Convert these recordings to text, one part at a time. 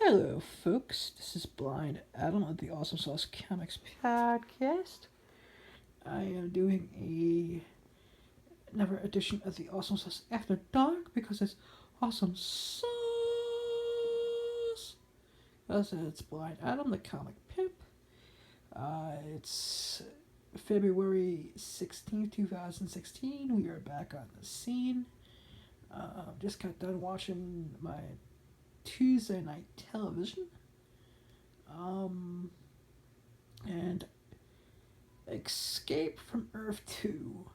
Hello, folks. This is Blind Adam of the Awesome Sauce Comics Podcast. I am doing another edition of the Awesome Sauce After Dark because it's awesome sauce. As it's Blind Adam, the comic pimp. It's February 16th, 2016. We are back on the scene. Just got done watching my Tuesday night television. And Escape from Earth 2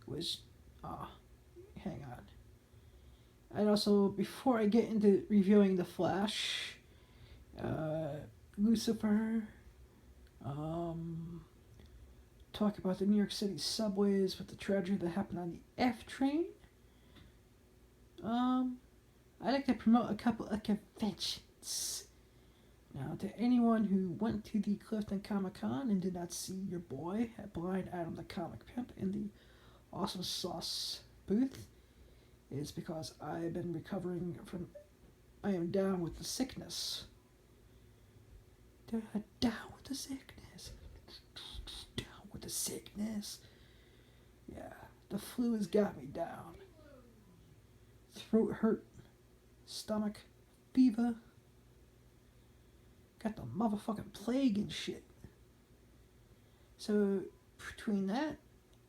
was, hang on. And also, before I get into reviewing The Flash, Lucifer, talk about the New York City subways with the tragedy that happened on the F train. I'd like to promote a couple of conventions. Now, to anyone who went to the Clifton Comic Con and did not see your boy at Blind Adam the Comic Pimp in the Awesome Sauce booth, is because I've been recovering from. I am down with the sickness. Down with the sickness. Down with the sickness. Yeah, the flu has got me down. Throat hurt. Stomach, fever, got the motherfucking plague and shit. So, between that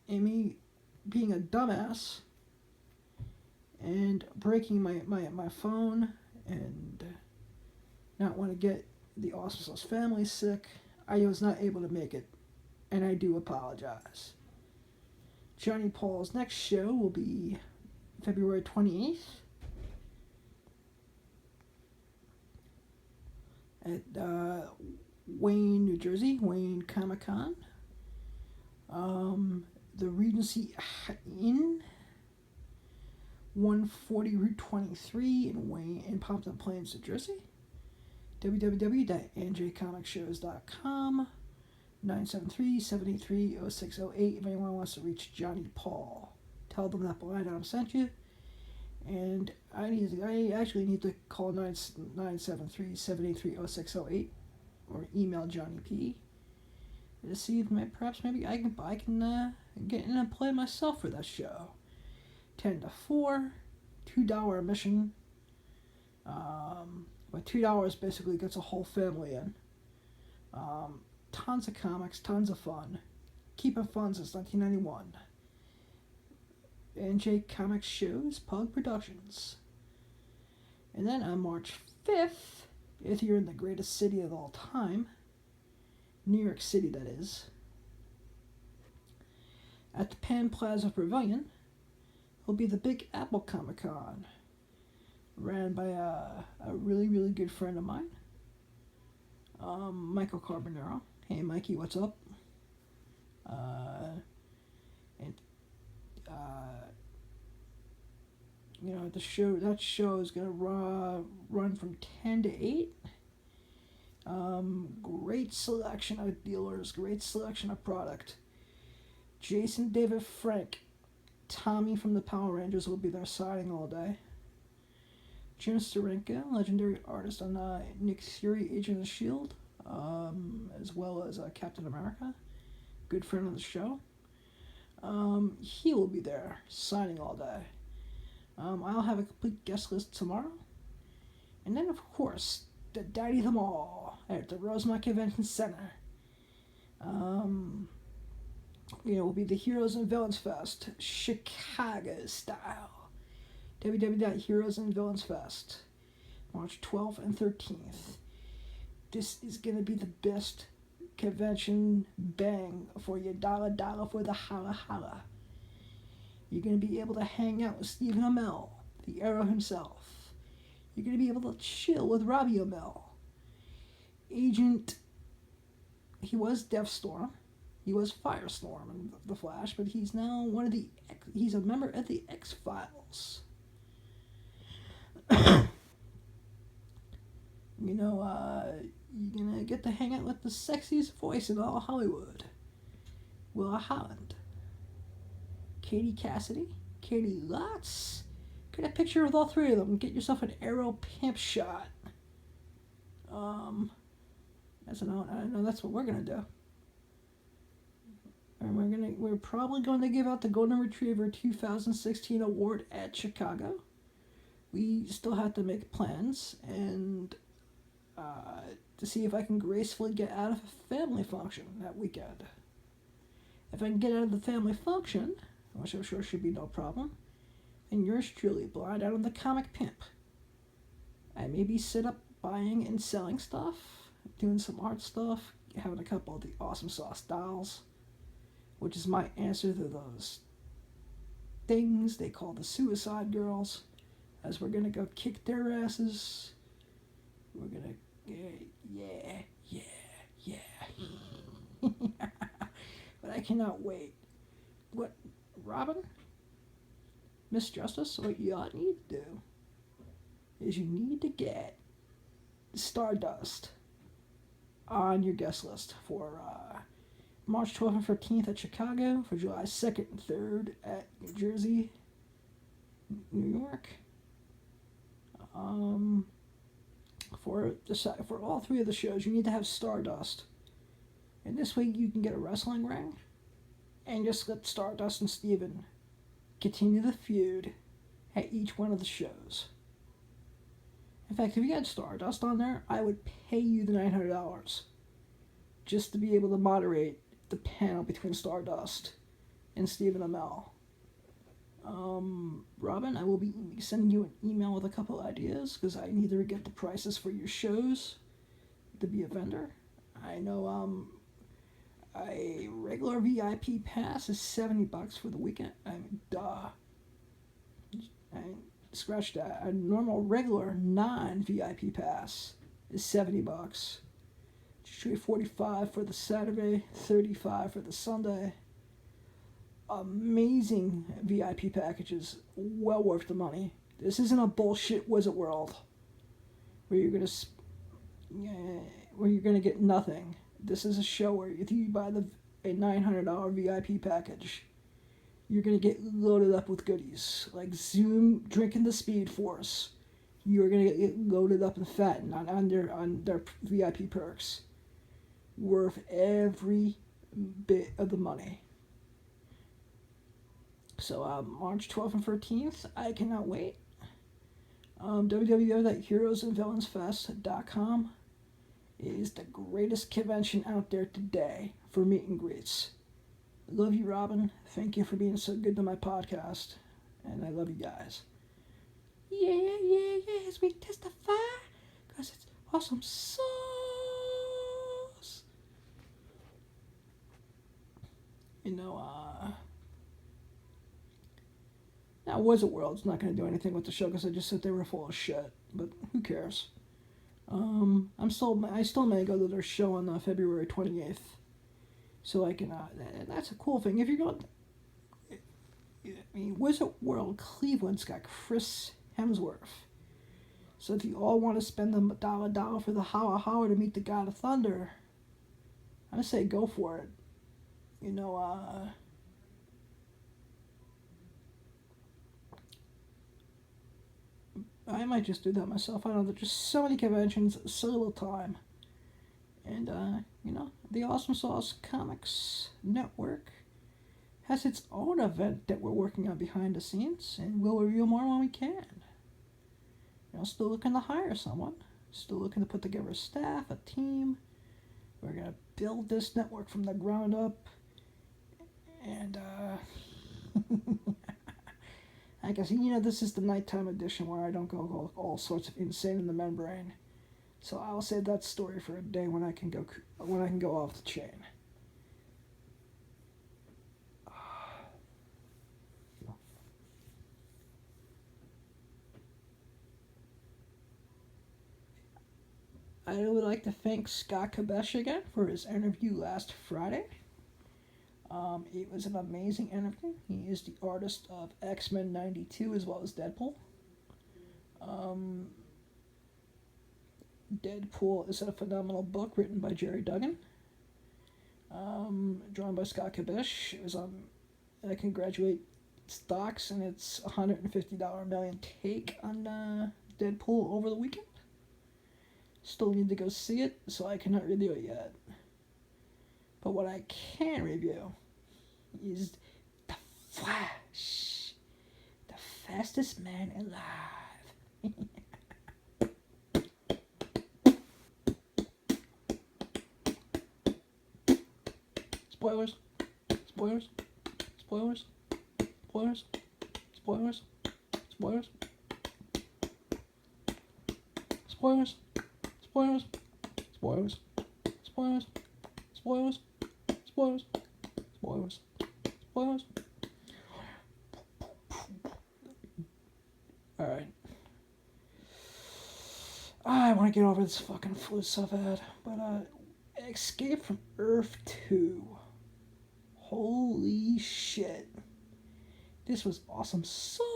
and me being a dumbass and breaking my phone and not want to get the Awesome Sauce family sick, I was not able to make it, and I do apologize. Johnny Paul's next show will be February 28th. At Wayne, New Jersey, Wayne Comic Con. The Regency Inn, 140 Route 23 in Wayne, in Pompton Plains, New Jersey. www.njcomicshows.com, 973-783-0608 if anyone wants to reach Johnny Paul. Tell them that Blind Adam sent you. And I actually need to call 973-783-0608 or email Johnny P to see if perhaps maybe I can get in and play myself for that show. 10 to 4, $2 admission. But $2 basically gets a whole family in. Tons of comics, tons of fun. Keeping fun since 1991. NJ Comics Shows, Pug Productions. And then on March 5th, if you're in the greatest city of all time, New York City that is, at the Penn Plaza Pavilion, will be the Big Apple Comic Con, ran by a really, really good friend of mine, Michael Carbonero. Hey Mikey, what's up? That show is going to run from 10 to 8. Great selection of dealers, great selection of product. Jason David Frank, Tommy from the Power Rangers will be there signing all day. Jim Steranka, legendary artist on Nick Fury, Agent of S.H.I.E.L.D., as well as Captain America, good friend of the show. He will be there signing all day. I'll have a complete guest list tomorrow. And then, of course, the Daddy of them all at the Rosemont Convention Center. Will be the Heroes and Villains Fest, Chicago style. www.heroesandvillans.fest, March 12th and 13th. This is going to be the best convention bang for your dollar for the holla holla. You're going to be able to hang out with Stephen Amell, the Arrow himself. You're going to be able to chill with Robbie Amell. Agent, he was Deathstorm, he was Firestorm in The Flash, but he's now he's a member of the X-Files. You're going to get to hang out with the sexiest voice in all Hollywood, Willa Holland. Katie Cassidy, Katie Lotz. Get a picture with all three of them. Get yourself an Arrow pimp shot. That's I know that's what we're gonna do. And we're probably going to give out the Golden Retriever 2016 award at Chicago. We still have to make plans and to see if I can gracefully get out of a family function that weekend. If I can get out of the family function, which I'm sure should be no problem, and yours truly blind out on the comic pimp. I maybe sit up buying and selling stuff, doing some art stuff, having a couple of the Awesome Sauce dolls, which is my answer to those things they call the Suicide Girls, as we're gonna go kick their asses. We're gonna, yeah. But I cannot wait. What, Robin? Miss Justice, what you ought to need to do is you need to get Stardust on your guest list for March 12th and 13th at Chicago, for July 2nd and 3rd at New Jersey, New York. For all three of the shows, you need to have Stardust. And this way you can get a wrestling ring and just let Stardust and Steven continue the feud at each one of the shows. In fact, if you had Stardust on there, I would pay you the $900 just to be able to moderate the panel between Stardust and Stephen Amell. Robin, I will be sending you an email with a couple ideas because I need to get the prices for your shows to be a vendor. I know a regular VIP pass is $70 for the weekend. I mean, duh. Scratch that. A normal regular non-VIP pass is $70. Just $45 for the Saturday, $35 for the Sunday. Amazing VIP packages, well worth the money. This isn't a bullshit Wizard World where you're gonna get nothing. This is a show where if you buy a $900 VIP package, you're gonna get loaded up with goodies like Zoom drinking the Speed Force. You're gonna get loaded up and fattened on their VIP perks, worth every bit of the money. So March 12th and 13th, I cannot wait. www.heroesandvillansfest.com is the greatest convention out there today for meet and greets. Love you, Robin. Thank you for being so good to my podcast. And I love you guys. Yeah, as we testify, because it's awesome sauce. Now, Wizard World's not going to do anything with the show because I just said they were full of shit. But who cares? I still may go to their show on February 28th. So I can, that's a cool thing. If you're going, Wizard World Cleveland's got Chris Hemsworth. So if you all want to spend the dollar for the Howa to meet the God of Thunder, I say go for it. I might just do that myself. I know there's just so many conventions, so little time. And, the Awesome Sauce Comics Network has its own event that we're working on behind the scenes, and we'll reveal more when we can. Still looking to hire someone. Still looking to put together a staff, a team. We're going to build this network from the ground up. And, I guess, this is the nighttime edition where I don't go all sorts of insane in the membrane. So I'll save that story for a day when I can go off the chain. I would like to thank Scott Kabesh again for his interview last Friday. It was an amazing interview. He is the artist of X-Men 92 as well as Deadpool. Deadpool is a phenomenal book written by Jerry Duggan. Drawn by Scott Kabish. It was I congratulate Stocks and its $150 million take on Deadpool over the weekend. Still need to go see it, so I cannot review it yet. But what I can review is The Flash, the fastest man alive. Spoilers, spoilers, spoilers, spoilers, spoilers, spoilers, spoilers, spoilers, spoilers, spoilers, spoilers, spoilers, spoilers, spoilers. Alright. I want to get over this fucking flu so bad. But, Escape from Earth 2. Holy shit. This was awesome sauce.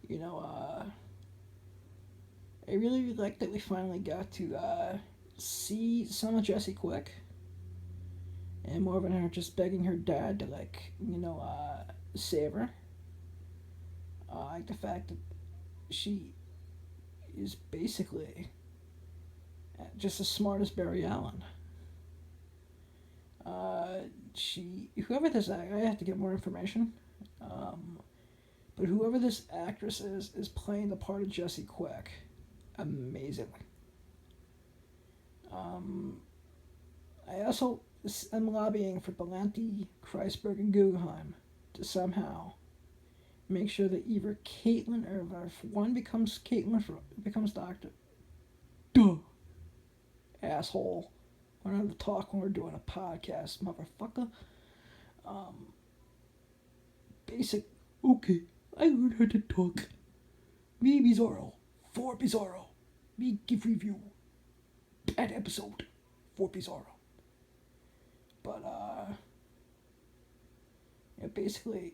You know, I really like that we finally got to see some of Jessie Quick. And more than her just begging her dad to, like, save her. I like the fact that she is basically just as smart as Barry Allen. Whoever this, I have to get more information. But whoever this actress is playing the part of Jessie Quick amazingly. I also am lobbying for Belanti, Kreisberg, and Guggenheim to somehow make sure that either Caitlin or if one becomes Caitlin becomes Doctor. Duh. Asshole. Learn how to talk when we're doing a podcast, motherfucker. Basic. Okay, I learned how to talk. Me Bizarro. For Bizarro. Me give review. At episode. For Bizarro. But, basically,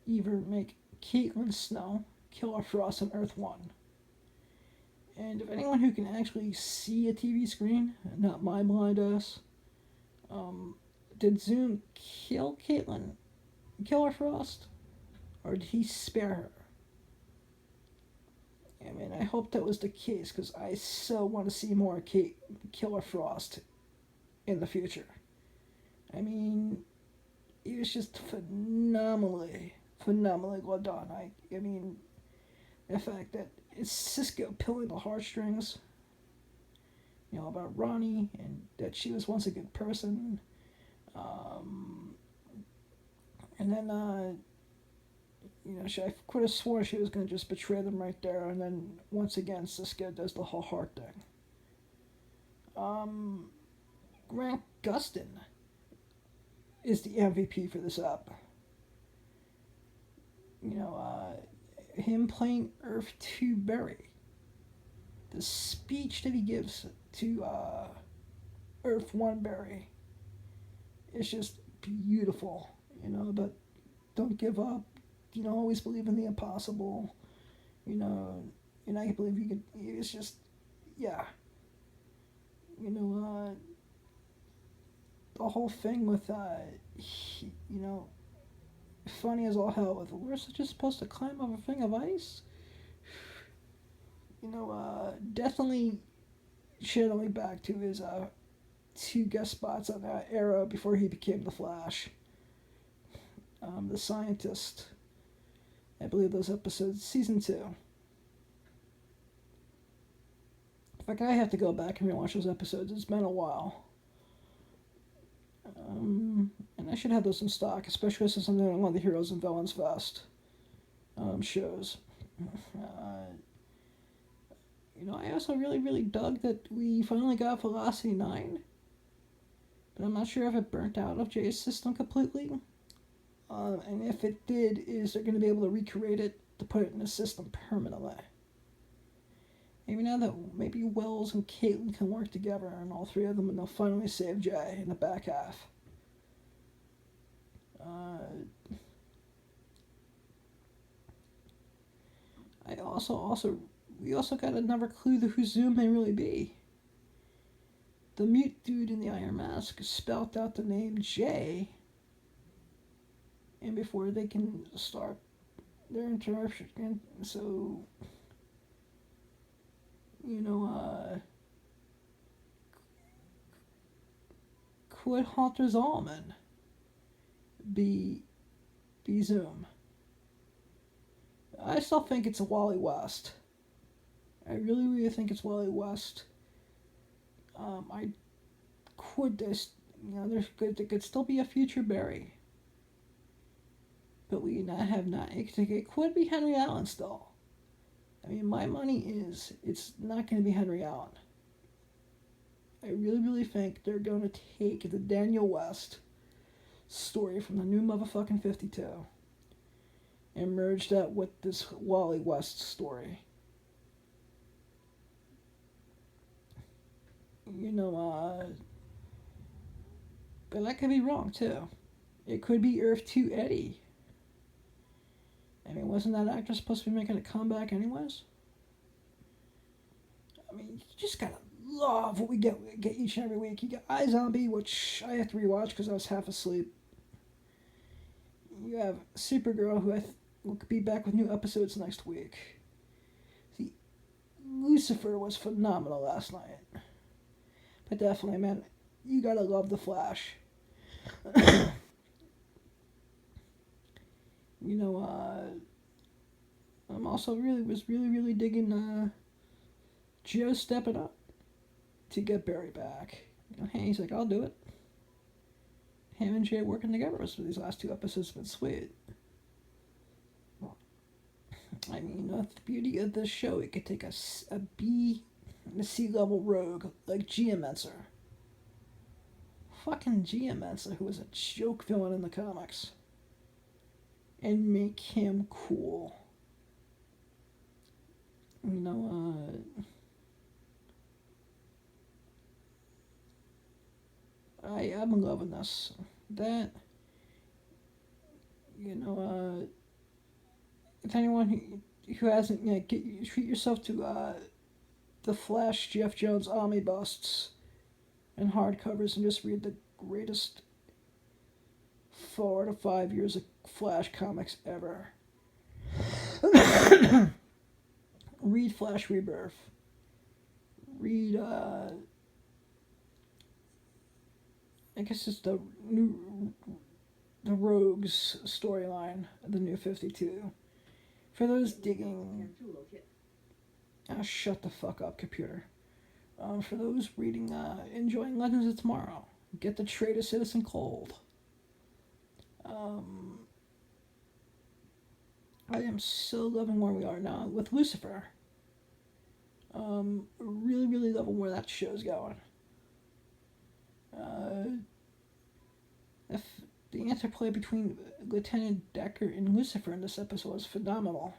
either make Caitlin Snow Killer Frost on Earth 1. And if anyone who can actually see a TV screen, not my blind ass, did Zoom kill Caitlin Killer Frost? Or did he spare her? I mean, I hope that was the case, because I so want to see more Killer Frost in the future. I mean, it was just phenomenally well done. I mean, the fact that it's Cisco pulling the heartstrings, about Ronnie, and that she was once a good person. And then, I could have sworn she was going to just betray them right there, and then, once again, Cisco does the whole heart thing. Grant Gustin is the MVP for this app. Him playing Earth 2 Barry. The speech that he gives to Earth 1 Barry is just beautiful. But don't give up. Always believe in the impossible. I believe you can. It's just, yeah. The whole thing with, funny as all hell with, we're just supposed to climb up a thing of ice? Definitely channeling back to his, 2 guest spots on that era before he became the Flash. The Scientist. I believe those episodes, season 2. In fact, I have to go back and rewatch those episodes. It's been a while. And I should have those in stock, especially since I'm doing one of the Heroes and Villains Fest shows. I also really dug that we finally got Velocity 9. But I'm not sure if it burnt out of Jay's system completely. And if it did, is they're going to be able to recreate it to put it in the system permanently. Maybe now that maybe Wells and Caitlin can work together and all 3 of them, and they'll finally save Jay in the back half. We also got another clue to who Zoom may really be. The mute dude in the Iron Mask spelled out the name J and before they can start their interruption. And so, you know, could Halter's Almond be Zoom? I still think it's a Wally West. I really, really think it's Wally West. I could this, there could still be a future Barry, but we not have not. It could be Henry Allen still. I mean, my money is it's not going to be Henry Allen. I really, really think they're going to take the Daniel West story from the new motherfucking 52 and merge that with this Wally West story. But that could be wrong too. It could be Earth 2 Eddie. I mean, wasn't that actor supposed to be making a comeback anyways? I mean, you just gotta love what we get each and every week. You got iZombie, which I have to rewatch because I was half asleep. You have Supergirl, who will be back with new episodes next week. See, Lucifer was phenomenal last night. But definitely, man, you gotta love The Flash. I'm also really digging Joe stepping up to get Barry back. Hey, he's like, I'll do it. Him and Jay working together for these last 2 episodes have been sweet. I mean, the beauty of this show, it could take a B and a C level rogue like Geomancer. Fucking Geomancer, who was a joke villain in the comics, and make him cool. I'm loving this. That, if anyone who hasn't, treat yourself to the Flash Jeff Jones omnibusts and hardcovers and just read the greatest 4 to 5 years of Flash comics ever. Read Flash Rebirth. Read, I guess it's the Rogues storyline, the new 52. For those digging... shut the fuck up, computer. For those reading, enjoying Legends of Tomorrow, get the trade of Citizen Cold. I am so loving where we are now with Lucifer. Really loving where that show's going. If the interplay between Lieutenant Decker and Lucifer in this episode is phenomenal.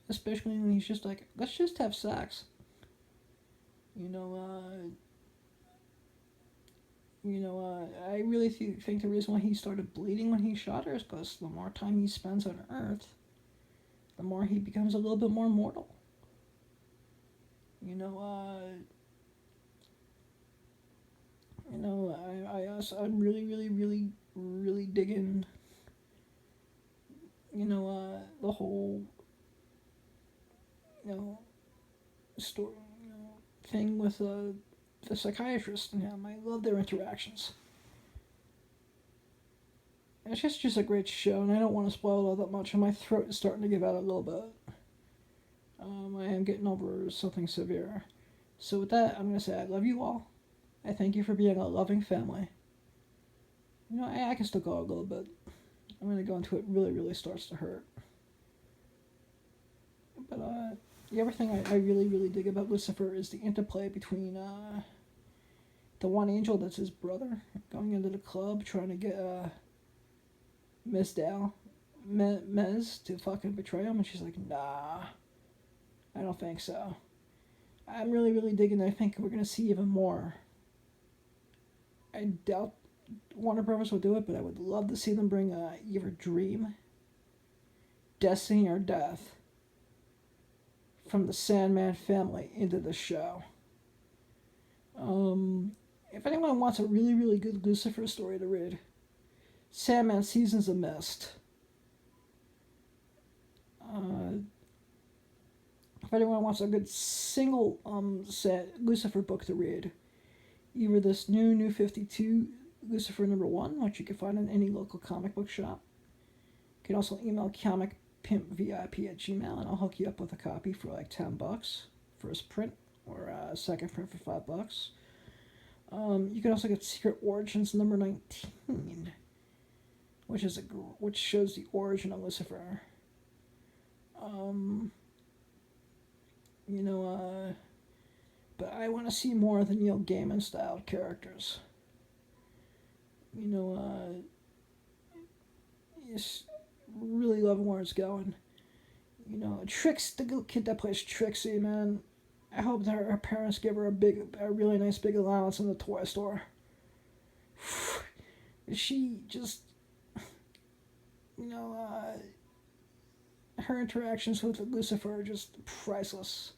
Especially when he's just like, let's just have sex. I really think the reason why he started bleeding when he shot her is because the more time he spends on Earth, the more he becomes a little bit more mortal. I'm really digging, the whole, story, thing with the psychiatrist and him. I love their interactions. It's just a great show, and I don't want to spoil it all that much, and my throat is starting to give out a little bit. I am getting over something severe. So with that, I'm going to say I love you all. I thank you for being a loving family. I can still go a little bit. I'm going to go until it really starts to hurt. But the other thing I really dig about Lucifer is the interplay between the one angel that's his brother going into the club trying to get Miss Mez to fucking betray him, and she's like, nah, I don't think so. I'm really digging it. I think we're going to see even more. I doubt Warner Brothers will do it, but I would love to see them bring either Dream, Destiny, or Death from the Sandman family into the show. If anyone wants a really good Lucifer story to read, Sandman Seasons of Mist. If anyone wants a good single set Lucifer book to read, either this new 52 Lucifer #1, which you can find in any local comic book shop. You can also email comicpimpvip@gmail, and I'll hook you up with a copy for like $10, first print, or second print for $5. You can also get Secret Origins #19, which shows the origin of Lucifer. But I want to see more of the Neil Gaiman style characters. Just really love where it's going. Trix, the little kid that plays Trixie, man. I hope that her parents give her a really nice big allowance in the toy store. She just, her interactions with Lucifer are just priceless.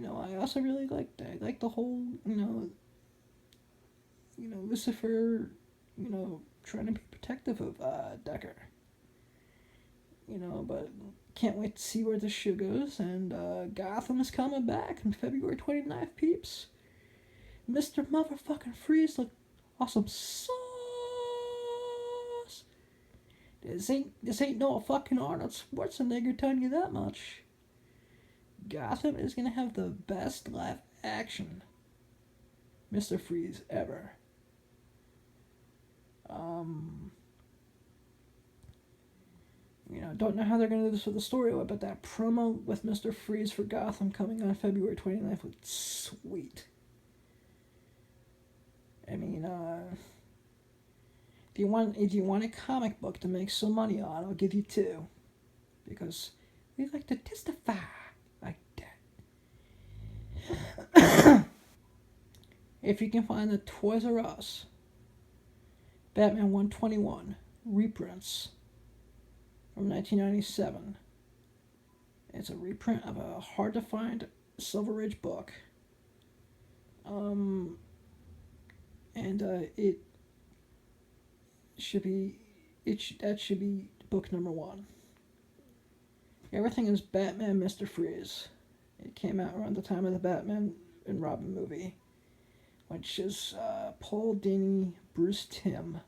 I also really like the whole, Lucifer, trying to be protective of Decker. But can't wait to see where this show goes. And Gotham is coming back on February 29th, peeps. Mr. Motherfucking Freeze look awesome sauce. This ain't no fucking Arnold Schwarzenegger telling you that much. Gotham is gonna have the best live action Mr. Freeze ever. Don't know how they're gonna do this with the story, but that promo with Mr. Freeze for Gotham coming on February 29th was sweet. I mean, if you want a comic book to make some money on, I'll give you 2, because we like to testify like that. If you can find the Toys R Us Batman 121 reprints from 1997, it's a reprint of a hard to find Silver Age book. That should be book #1. Everything is Batman Mr. Freeze. It came out around the time of the Batman and Robin movie, which is Paul Dini, Bruce Timm.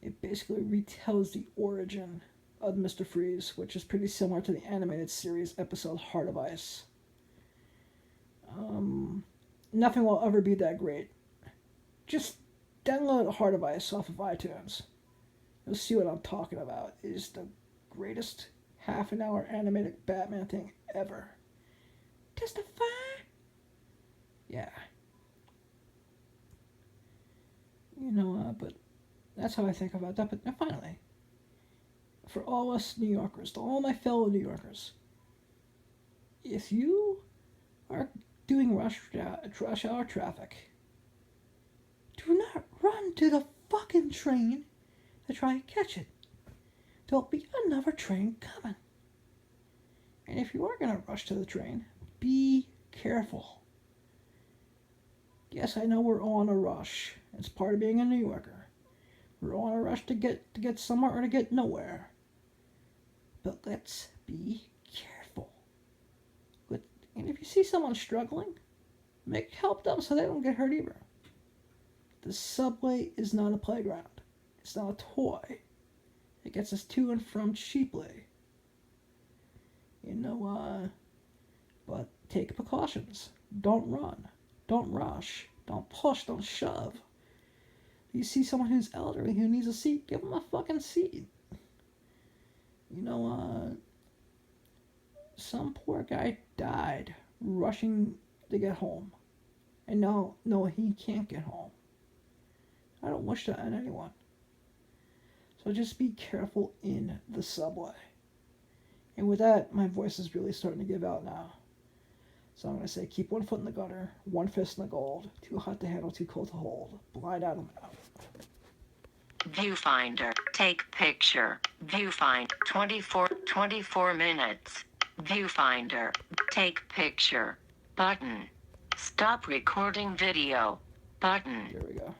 It basically retells the origin of Mr. Freeze, which is pretty similar to the animated series episode Heart of Ice. Nothing will ever be that great. Just download Heart of Ice off of iTunes. You'll see what I'm talking about. It is the greatest half-an-hour animated Batman thing ever. Testify? Yeah. But that's how I think about that. But finally, for all us New Yorkers, to all my fellow New Yorkers, if you are doing rush hour traffic, do not run to the fucking train to try and catch it. There'll be another train coming. And if you are going to rush to the train, be careful. Yes, I know we're all in a rush. It's part of being a New Yorker. We're all in a rush to get somewhere or to get nowhere. But let's be careful. And if you see someone struggling, help them so they don't get hurt either. The subway is not a playground. It's not a toy. It gets us to and from cheaply. But take precautions. Don't run. Don't rush. Don't push. Don't shove. You see someone who's elderly who needs a seat, give them a fucking seat. Some poor guy died rushing to get home. And no, he can't get home. I don't wish that on anyone. So just be careful in the subway. And with that, my voice is really starting to give out now. So I'm going to say, keep one foot in the gutter, one fist in the gold, too hot to handle, too cold to hold. Blind Adam out. Viewfinder, take picture. Viewfinder, 24 minutes. Viewfinder, take picture. Button. Stop recording video. Button. There we go.